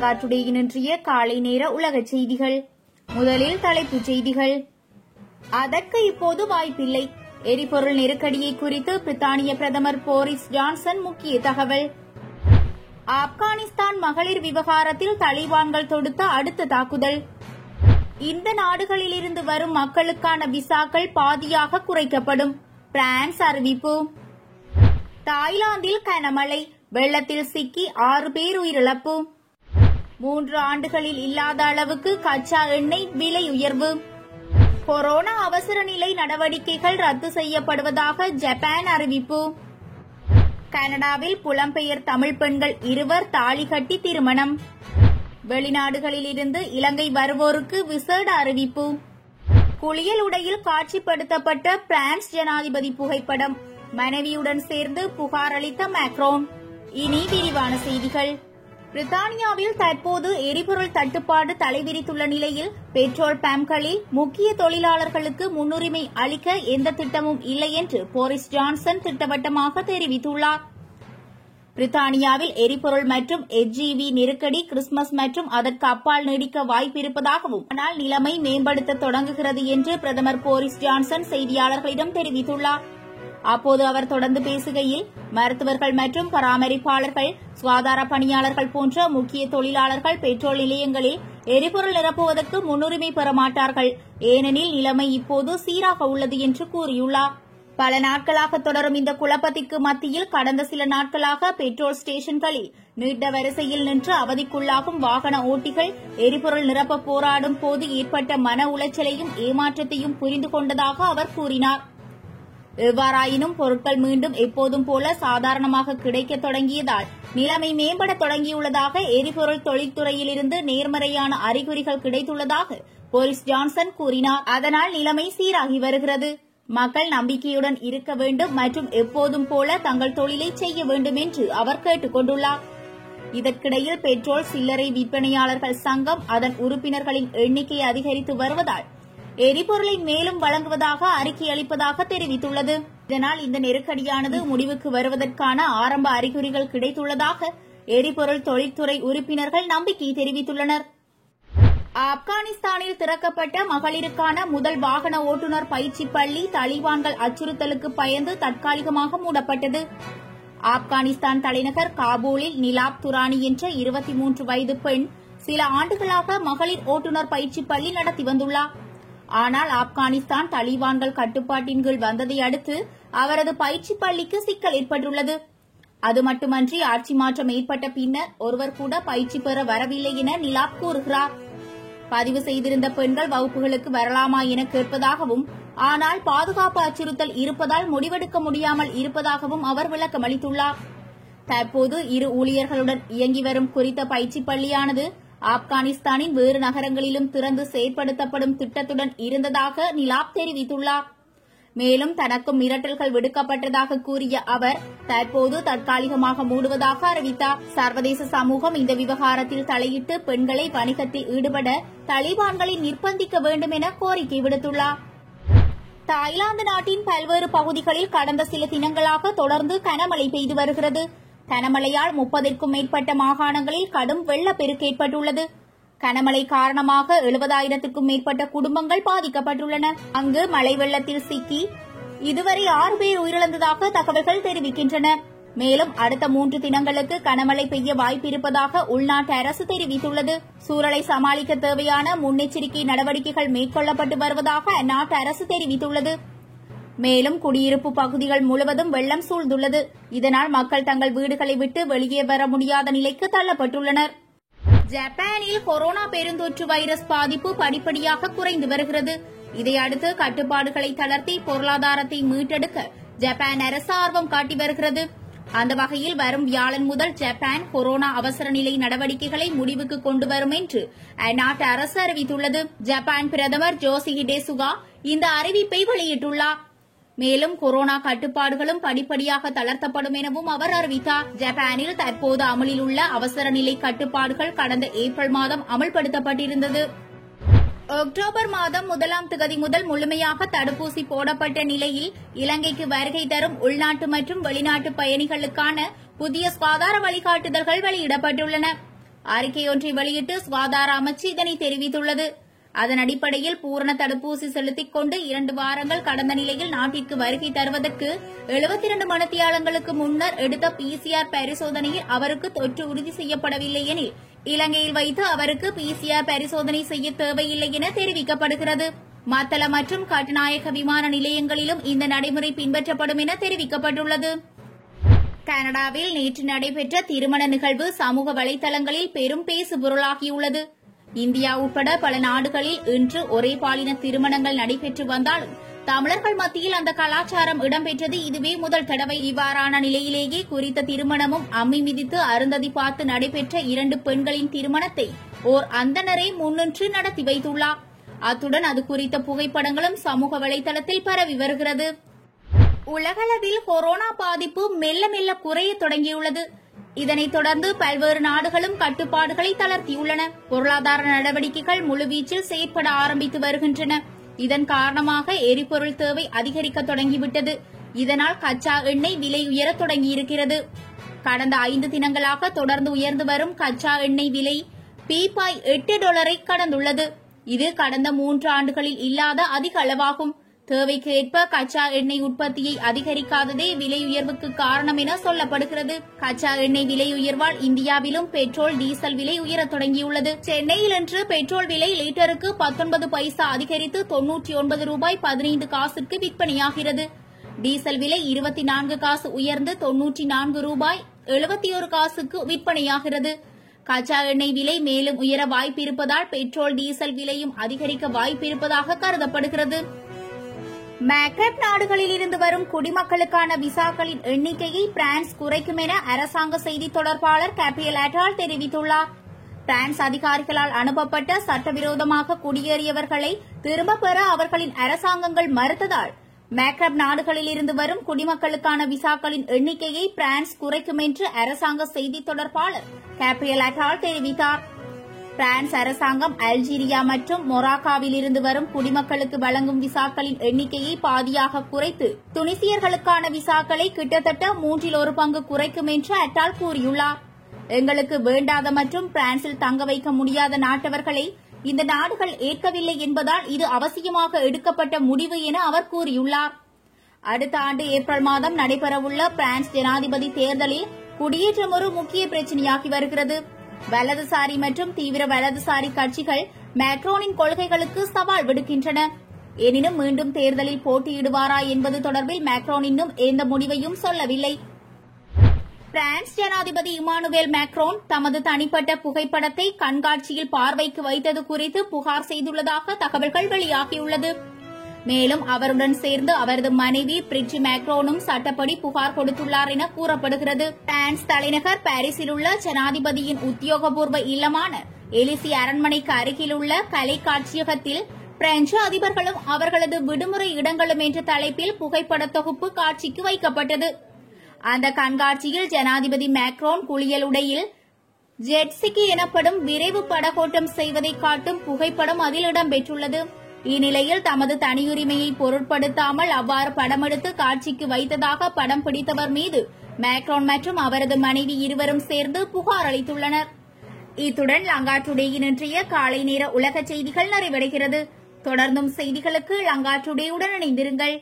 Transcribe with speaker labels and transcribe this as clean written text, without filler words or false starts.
Speaker 1: ஸ்ரீலங்கா டுடேயின் இன்றைய காலை நேர உலக செய்திகள். முதலில் தலைப்புச் செய்திகள். அதற்கு இப்போது வாய்ப்பில்லை. எரிபொருள் நெருக்கடியை குறித்து பிரித்தானிய பிரதமர் போரிஸ் ஜான்சன் முக்கிய தகவல். ஆப்கானிஸ்தான் மகளிர் விவகாரத்தில் தலிபான்கள் தொடுத்த அடுத்த தாக்குதல். இந்த நாடுகளிலிருந்து வரும் மக்களுக்கான விசாக்கள் பாதியாக குறைக்கப்படும். பிரான்ஸ் அறிவிப்பு. தாய்லாந்தில் கனமழை, வெள்ளத்தில் சிக்கி 6 பேர் உயிரிழப்பு. 3 ஆண்டுகளில் இல்லாத அளவுக்கு கச்சா எண்ணெய் விலை உயர்வு. கொரோனா அவசர நிலை நடவடிக்கைகள் ரத்து செய்யப்படுவதாக ஜப்பான் அறிவிப்பு. கனடாவில் புலம்பெயர் தமிழ் பெண்கள் 2 தாலி கட்டி திருமணம். வெளிநாடுகளில் இருந்து இலங்கை வருவோருக்கு விசேட அறிவிப்பு. குளியல் உடையில் காட்சிப்படுத்தப்பட்ட பிரான்ஸ் ஜனாதிபதி புகைப்படம். மனைவியுடன் சேர்ந்து புகார் அளித்த மேக்ரோன். இனி விரிவான செய்திகள். பிரித்தானியாவில் தற்போது எரிபொருள் தட்டுப்பாடு தலைவிரித்துள்ள நிலையில் பெட்ரோல் பம்ப்களில் முக்கிய தொழிலாளர்களுக்கு முன்னுரிமை அளிக்க எந்த திட்டமும் இல்லை என்று போரிஸ் ஜான்சன் திட்டவட்டமாக தெரிவித்துள்ளார். பிரித்தானியாவில் எரிபொருள் மற்றும் HGV நெருக்கடி கிறிஸ்துமஸ் மற்றும் அதற்கு அப்பால் நீடிக்க வாய்ப்பிருப்பதாகவும், ஆனால் நிலைமை மேம்படுத்த தொடங்குகிறது என்று பிரதமர் போரிஸ் ஜான்சன் செய்தியாளர்களிடம் தெரிவித்துள்ளார். அப்போது அவர் தொடர்ந்து பேசுகையில், மருத்துவர்கள் மற்றும் பராமரிப்பாளர்கள், சுகாதார பணியாளர்கள் போன்ற முக்கிய தொழிலாளர்கள் பெட்ரோல் நிலையங்களில் எரிபொருள் நிரப்புவதற்கு முன்னுரிமை பெற மாட்டார்கள், ஏனெனில் நிலைமை இப்போது சீராக உள்ளது என்று கூறியுள்ளார். பல நாட்களாக தொடரும் இந்த குழப்பத்திற்கு மத்தியில் கடந்த சில நாட்களாக பெட்ரோல் ஸ்டேஷன்களில் நீண்ட வரிசையில் நின்று அவதிக்குள்ளாகும் வாகன ஓட்டிகள் எரிபொருள் நிரப்ப போராடும் போது ஏற்பட்ட மன உளைச்சலையும் ஏமாற்றத்தையும் புரிந்து கொண்டதாக அவர் கூறினார். எவ்வாறாயினும் பொருட்கள் மீண்டும் எப்போதும் போல சாதாரணமாக கிடைக்க தொடங்கியதால் நிலைமை மேம்பட தொடங்கியுள்ளதாக எரிபொருள் தொழில்துறையிலிருந்து நேர்மறையான அறிகுறிகள் கிடைத்துள்ளதாக போரிஸ் ஜான்சன் கூறினார். அதனால் நிலைமை சீராகி வருகிறது. மக்கள் நம்பிக்கையுடன் இருக்க வேண்டும் மற்றும் எப்போதும் போல தங்கள் தொழிலை செய்ய வேண்டும் என்று அவர் கேட்டுக் கொண்டுள்ளார். இதற்கிடையில் பெட்ரோல் சில்லறை விற்பனையாளர்கள் சங்கம் அதன் உறுப்பினர்களின் எண்ணிக்கை அதிகரித்து வருவதால் எரிபொருளை மேலும் வழங்குவதாக அறிக்கை அளிப்பதாக தெரிவித்துள்ளது. இதனால் இந்த நெருக்கடியானது முடிவுக்கு வருவதற்கான ஆரம்ப அறிகுறிகள் கிடைத்துள்ளதாக எரிபொருள் தொழில்துறை உறுப்பினர்கள் நம்பிக்கை தெரிவித்துள்ளனர். ஆப்கானிஸ்தானில் திறக்கப்பட்ட மகளிருக்கான முதல் வாகன ஓட்டுநர் பயிற்சி பள்ளி தலிபான்கள் அச்சுறுத்தலுக்கு பயந்து தற்காலிகமாக மூடப்பட்டது. ஆப்கானிஸ்தான் தலைநகர் காபூலில் நிலாப் துரானி என்ற 23 வயது பெண் சில ஆண்டுகளாக மகளிர் ஓட்டுநர் பயிற்சி பள்ளி நடத்தி வந்துள்ளார். ஆனால் ஆப்கானிஸ்தான் தலிபான்கள் கட்டுப்பாட்டின் கீழ் வந்ததை அடுத்து அவரது பயிற்சி பள்ளிக்கு சிக்கல் ஏற்பட்டுள்ளது. அது மட்டுமன்றி ஆட்சி மாற்றம் ஏற்பட்ட பின்னர் ஒருவர் கூட பயிற்சி பெற வரவில்லை என நிலாப் கூறுகிறார். பதிவு செய்திருந்த பெண்கள் வகுப்புகளுக்கு வரலாமா என கேட்பதாகவும், ஆனால் பாதுகாப்பு அச்சுறுத்தல் இருப்பதால் முடிவெடுக்க முடியாமல் இருப்பதாகவும் அவர் விளக்கமளித்துள்ளார். தற்போது 2 ஊழியர்களுடன் இயங்கி வரும் குறித்த பயிற்சி பள்ளியானது ஆப்கானிஸ்தானின் வேறு நகரங்களிலும் திறந்து செயற்படுத்தப்படும் திட்டத்துடன் இருந்ததாக நிலாப் தெரிவித்துள்ளார். மேலும் தனக்கும் மிரட்டல்கள் விடுக்கப்பட்டதாக கூறிய அவர் தற்போது தற்காலிகமாக மூடுவதாக அறிவித்தார். சர்வதேச சமூகம் இந்த விவகாரத்தில் தலையிட்டு பெண்களை வணிகத்தில் ஈடுபட தலிபான்களை நிர்பந்திக்க வேண்டும் என கோரிக்கை விடுத்துள்ளார். தாய்லாந்து நாட்டின் பல்வேறு பகுதிகளில் கடந்த சில தினங்களாக தொடர்ந்து கனமழை பெய்து வருகிறது. கனமழையால் 30க்கும் மேற்பட்ட மாகாணங்களில் கடும் வெள்ளப்பெருக்கு ஏற்பட்டுள்ளது. கனமழை காரணமாக 70,000க்கும் மேற்பட்ட குடும்பங்கள் பாதிக்கப்பட்டுள்ளன. அங்கு மழை வெள்ளத்தில் சிக்கி இதுவரை 6 பேர் உயிரிழந்ததாக தகவல்கள் தெரிவிக்கின்றன. மேலும் அடுத்த 3 தினங்களுக்கு கனமழை பெய்ய வாய்ப்பிருப்பதாக உள்நாட்டு அரசு தெரிவித்துள்ளது. சூழலை சமாளிக்க தேவையான முன்னெச்சரிக்கை நடவடிக்கைகள் மேற்கொள்ளப்பட்டு வருவதாக அந்நாட்டு அரசு தெரிவித்துள்ளது. மேலும் குடியிருப்பு பகுதிகள் முழுவதும் வெள்ளம் சூழ்ந்துள்ளது. இதனால் மக்கள் தங்கள் வீடுகளை விட்டு வெளியே வர முடியாத நிலைக்கு தள்ளப்பட்டுள்ளனர். ஜப்பானில் கொரோனா பெருந்தொற்று வைரஸ் பாதிப்பு படிப்படியாக குறைந்து வருகிறது. இதையடுத்து கட்டுப்பாடுகளை தளர்த்தி பொருளாதாரத்தை மீட்டெடுக்க ஜப்பான் அரசு ஆர்வம் காட்டி வருகிறது. அந்த வகையில் வரும் வியாழன் முதல் ஜப்பான் கொரோனா அவசர நிலை நடவடிக்கைகளை முடிவுக்கு கொண்டு வரும் என்று அந்நாட்டு அரசு அறிவித்துள்ளது. ஜப்பான் பிரதமர் ஜோசிஹிடே சுகா இந்த அறிவிப்பை வெளியிட்டுள்ளார். மேலும் கொரோனா கட்டுப்பாடுகளும் படிப்படியாக தளர்த்தப்படும் எனவும் அவர் அறிவித்தார். ஜப்பானில் தற்போது அமலில் உள்ள அவசர நிலை கட்டுப்பாடுகள் கடந்த ஏப்ரல் மாதம் அமல்படுத்தப்பட்டிருந்தது. அக்டோபர் மாதம் 1ஆம் தேதி முதல் முழுமையாக தடுப்பூசி போடப்பட்ட நிலையில் இலங்கைக்கு வருகை தரும் உள்நாட்டு மற்றும் வெளிநாட்டு பயணிகளுக்கான புதிய சுகாதார வழிகாட்டுதல்கள் வெளியிடப்பட்டுள்ளன. அறிக்கையொன்றை வெளியிட்டு சுகாதார அமைச்சு இதனை தெரிவித்துள்ளது. அதன் அடிப்படையில் பூரண தடுப்பூசி செலுத்திக் கொண்டு 2 வாரங்கள் கடந்த நிலையில் நாட்டிற்கு வருகை தருவதற்கு 72 மணித்தியாலங்களுக்கு முன்னர் எடுத்த PCR பரிசோதனையில் அவருக்கு தொற்று உறுதி செய்யப்படவில்லை எனில் இலங்கையில் வைத்து அவருக்கு PCR பரிசோதனை செய்ய தேவையில்லை என தெரிவிக்கப்படுகிறது. மத்தள மற்றும் கட்டுநாயக்க விமான நிலையங்களிலும் இந்த நடைமுறை பின்பற்றப்படும் என தெரிவிக்கப்பட்டுள்ளது. கனடாவில் நேற்று நடைபெற்ற திருமண நிகழ்வு சமூக வலைதளங்களில் பெரும் பேசுபொருளாகியுள்ளது. இந்தியா உட்பட பல நாடுகளில் இன்று ஒரே பாலின திருமணங்கள் நடைபெற்று வந்தாலும் தமிழர்கள் மத்தியில் அந்த கலாச்சாரம் இடம்பெற்றது இதுவே முதல் தடவை. இவ்வாறான நிலையிலேயே குறித்த திருமணமும் அம்மி மிதித்து அருந்ததி பார்த்து நடைபெற்ற 2 பெண்களின் திருமணத்தை ஓர் அந்தணரே முன்னின்று நடத்தி வைத்துள்ளார். அத்துடன் அது குறித்த புகைப்படங்களும் சமூக வலைதளத்தில் பரவி வருகிறது. உலகளவில் கொரோனா பாதிப்பு மெல்ல மெல்ல குறைய தொடங்கியுள்ளது. இதனைத் தொடர்ந்து பல்வேறு நாடுகளும் கட்டுப்பாடுகளை தளர்த்தியுள்ளன. பொருளாதார நடவடிக்கைகள் முழுவீச்சில் செயற்பட ஆரம்பித்து வருகின்றன. இதன் காரணமாக எரிபொருள் தேவை அதிகரிக்க தொடங்கிவிட்டது. இதனால் கச்சா எண்ணெய் விலை உயரத் தொடங்கியிருக்கிறது. கடந்த 5 தினங்களாக தொடர்ந்து உயர்ந்து வரும் கச்சா எண்ணெய் விலை பீப்பாய் $8 கடந்துள்ளது. இது கடந்த 3 ஆண்டுகளில் இல்லாத அதிக அளவாகும். தேவைக்கு ஏற்ப கச்சா எண்ணெய் உற்பத்தியை அதிகரிக்காததே விலை உயர்வுக்கு காரணம் என சொல்லப்படுகிறது. கச்சா எண்ணெய் விலை உயர்வால் இந்தியாவிலும் பெட்ரோல் டீசல் விலை உயரத் தொடங்கியுள்ளது. சென்னையில் இன்று பெட்ரோல் விலை லிட்டருக்கு 19 பைசா அதிகரித்து $99.15 விற்பனையாகிறது. டீசல் விலை 24 காசு உயர்ந்து $94.71 விற்பனையாகிறது. கச்சா எண்ணெய் விலை மேலும் உயர வாய்ப்பிருப்பதால் பெட்ரோல் டீசல் விலையும் அதிகரிக்க வாய்ப்பிருப்பதாக கருதப்படுகிறது. மேக்ரப் நாடுகளில் இருந்து வரும் குடிமக்களுக்கான விசாக்களின் எண்ணிக்கையை பிரான்ஸ் குறைக்கும் என அரசாங்க செய்தி தொடர்பாளர் கேப்ரியல் அட்டால் தெரிவித்துள்ளார். பிரான்ஸ் அதிகாரிகளால் அனுப்பப்பட்ட சட்டவிரோதமாக குடியேறியவர்களை திரும்பப் பெற அவர்களின் அரசாங்கங்கள் மறுத்ததால் மேக்ரப் நாடுகளில் இருந்து வரும் குடிமக்களுக்கான விசாக்களின் எண்ணிக்கையை பிரான்ஸ் குறைக்கும் என்று அரசாங்க செய்தி தொடர்பாளர் கேப்ரியல் அட்டால் தெரிவித்தார். பிரான்ஸ் அரசாங்கம் அல்ஜீரியா மற்றும் மொராக்காவில் இருந்து வரும் குடிமக்களுக்கு வழங்கும் விசாக்களின் எண்ணிக்கையை பாதியாக குறைத்து துனிசியர்களுக்கான விசாக்களை கிட்டத்தட்ட 1/3 பங்கு குறைக்கும் என்று அட்டால் கூறியுள்ளார். எங்களுக்கு வேண்டாத மற்றும் பிரான்சில் தங்க வைக்க முடியாத நாட்டவர்களை இந்த நாடுகள் ஏற்கவில்லை என்பதால் இது அவசியமாக எடுக்கப்பட்ட முடிவு என அவர் கூறியுள்ளார். அடுத்த ஆண்டு ஏப்ரல் மாதம் நடைபெறவுள்ள பிரான்ஸ் ஜனாதிபதி தேர்தலில் குடியேற்றம் ஒரு முக்கிய பிரச்சினையாகி வருகிறது. வலதுசாரி மற்றும் தீவிர வலதுசாரி கட்சிகள் மேக்ரோனின் கொள்கைகளுக்கு சவால் விடுக்கின்றன. எனினும் மீண்டும் தேர்தலில் போட்டியிடுவாரா என்பது தொடர்பில் மேக்ரோன் இன்னும் எந்த முடிவையும் சொல்லவில்லை. பிரான்ஸ் ஜனாதிபதி இமானுவேல் மேக்ரோன் தமது தனிப்பட்ட புகைப்படத்தை கண்காட்சியில் பார்வைக்கு வைத்தது குறித்து புகார் செய்துள்ளதாக தகவல்கள் வெளியாகியுள்ளது. மேலும் அவருடன் சேர்ந்து அவரது மனைவி பிரிட்ஜி மேக்ரோனும் சட்டப்படி புகார் கொடுத்துள்ளார் என கூறப்படுகிறது. பிரான்ஸ் தலைநகர் பாரிஸில் உள்ள ஜனாதிபதியின் உத்தியோகபூர்வ இல்லமான எலிசி அரண்மனைக்கு அருகில் உள்ள கலை காட்சியகத்தில் பிரெஞ்சு அதிபர்களும் அவர்களது விடுமுறை இடங்களும் என்ற தலைப்பில் புகைப்பட தொகுப்பு காட்சிக்கு வைக்கப்பட்டது. அந்த கண்காட்சியில் ஜனாதிபதி மேக்ரோன் குளியல் உடையில் ஜெட்ஸ்கி எனப்படும் விரைவு படகோட்டம் செய்வதை காட்டும் புகைப்படம் அதில் இடம்பெற்றுள்ளது. இந்நிலையில் தமது தனியுரிமையை பொருட்படுத்தாமல் அவ்வாறு படமெடுத்து காட்சிக்கு வைத்ததாக படம் பிடித்தவர் மீது மேக்ரோன் மற்றும் அவரது மனைவி இருவரும் சேர்ந்து புகார் அளித்துள்ளனர். இத்துடன் லங்கா டுடேயின் இன்றைய காலை நேர உலக செய்திகள் நிறைவடைகிறது. தொடர்ந்தும் செய்திகளுக்கு லங்கா டுடேயுடன் இணைந்திருங்கள்.